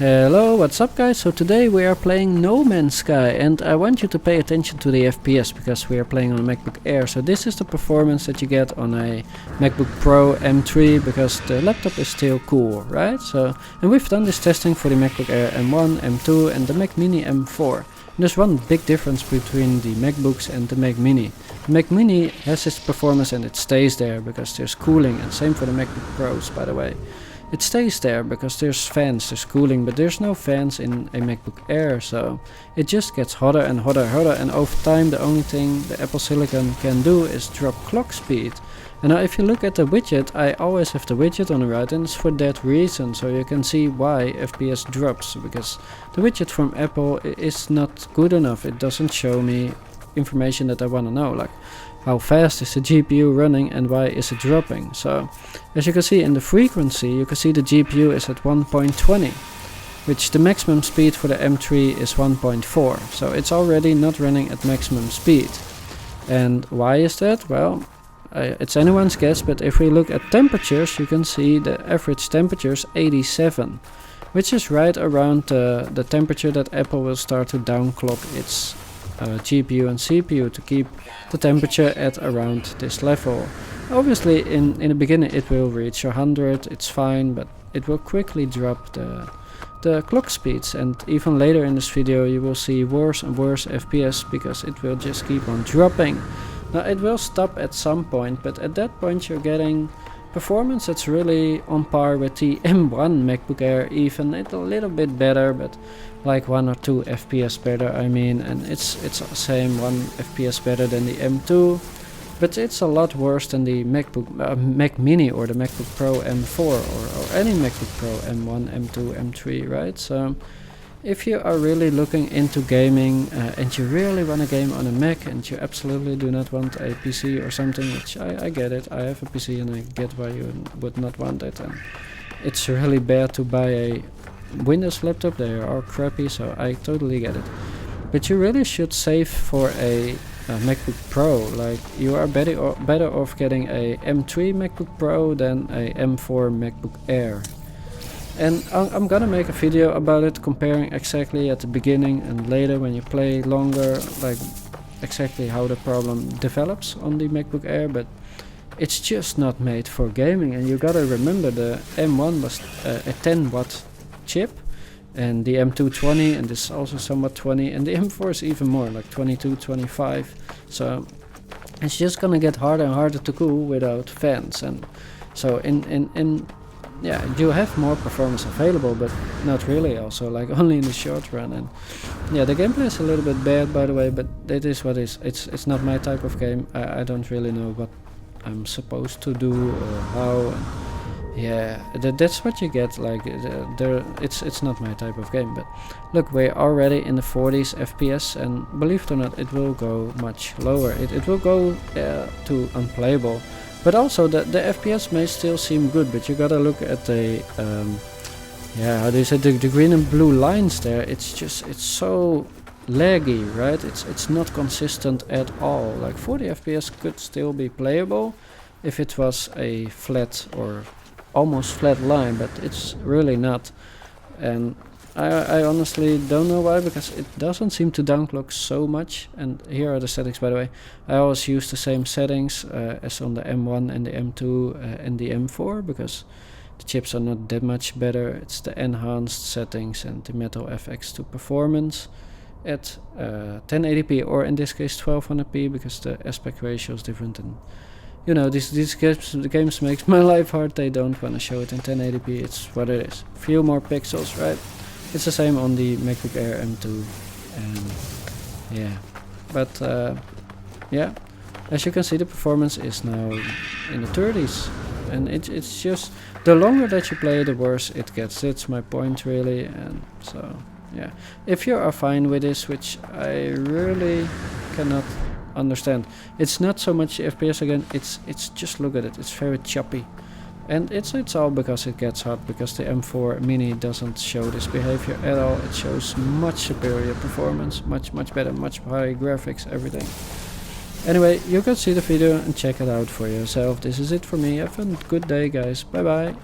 Hello, what's up guys? So today we are playing No Man's Sky and I want you to pay attention to the FPS because we are playing on a MacBook Air. So this is the performance that you get on a MacBook Pro M3 because the laptop is still cool, right? And we've done this testing for the MacBook Air M1, M2 and the Mac Mini M4. And there's one big difference between the MacBooks and the Mac Mini. The Mac Mini has its performance and it stays there because there's cooling, and same for the MacBook Pros, by the way. It stays there because there's fans, there's cooling, but there's no fans in a MacBook Air, so it just gets hotter and hotter and hotter, and over time the only thing the Apple Silicon can do is drop clock speed. And now if you look at the widget, I always have the widget on the right, and it's for that reason, so you can see why FPS drops, because the widget from Apple is not good enough. It doesn't show me information that I want to know, like how fast is the GPU running and why is it dropping. So as you can see in the frequency, you can see the GPU is at 1.20, which the maximum speed for the M3 is 1.4, so it's already not running at maximum speed. And why is that? Well, it's anyone's guess, but if we look at temperatures, you can see the average temperature is 87, which is right around the temperature that Apple will start to downclock its GPU and CPU to keep the temperature at around this level. Obviously in the beginning it will reach 100, it's fine, but it will quickly drop the clock speeds, and even later in this video you will see worse and worse FPS because it will just keep on dropping. Now it will stop at some point, but at that point you're getting performance that's really on par with the M1 MacBook Air, even a little bit better, but like 1 or 2 FPS better, I mean, and it's the same 1 FPS better than the M2, but it's a lot worse than the Mac Mini or the MacBook Pro M4 or any MacBook Pro M1, M2, M3, right? So if you are really looking into gaming and you really want to game on a Mac and you absolutely do not want a PC or something, which I get it, I have a PC and I get why you would not want it, and it's really bad to buy a Windows laptop, they are crappy, so I totally get it. But you really should save for a MacBook Pro. Like, you are better off getting a M3 MacBook Pro than a M4 MacBook Air. And I'm gonna make a video about it, comparing exactly at the beginning and later when you play longer, like exactly how the problem develops on the MacBook Air, but it's just not made for gaming. And you gotta remember the M1 was a 10 watt chip, and the M2 20, and this is also somewhat 20, and the M4 is even more, like 22, 25. So it's just gonna get harder and harder to cool without fans. And so yeah, you have more performance available, but not really, also, like only in the short run. And yeah, the gameplay is a little bit bad, by the way, but it is what it is. It's not my type of game. I don't really know what I'm supposed to do or how, and yeah, that's what you get. Like it's not my type of game. But look, we're already in the 40s FPS, and believe it or not, it will go much lower. It will go to unplayable. But also the FPS may still seem good, but you gotta look at the yeah, how do you say, the green and blue lines there. It's so laggy, right? It's not consistent at all. Like 40 FPS could still be playable if it was a flat or almost flat line, but it's really not. And I honestly don't know why, because it doesn't seem to downclock so much. And here are the settings, by the way. I always use the same settings as on the M1 and the M2 and the M4, because the chips are not that much better. It's the enhanced settings and the Metal FX to performance at 1080p, or in this case 1200p, because the aspect ratio is different. And you know, these games makes my life hard. They don't want to show it in 1080p. It's what it is. Few more pixels, right? It's the same on the MacBook Air M2, and yeah, but yeah, as you can see, the performance is now in the 30s, and it's just, the longer that you play, the worse it gets. That's my point, really. And so yeah, if you are fine with this, which I really cannot understand, it's not so much FPS again, it's just, look at it, it's very choppy. And it's all because it gets hot, because the M4 Mini doesn't show this behavior at all. It shows much superior performance, much better, much higher graphics, everything. Anyway, you can see the video and check it out for yourself. This is it for me. Have a good day, guys. Bye bye.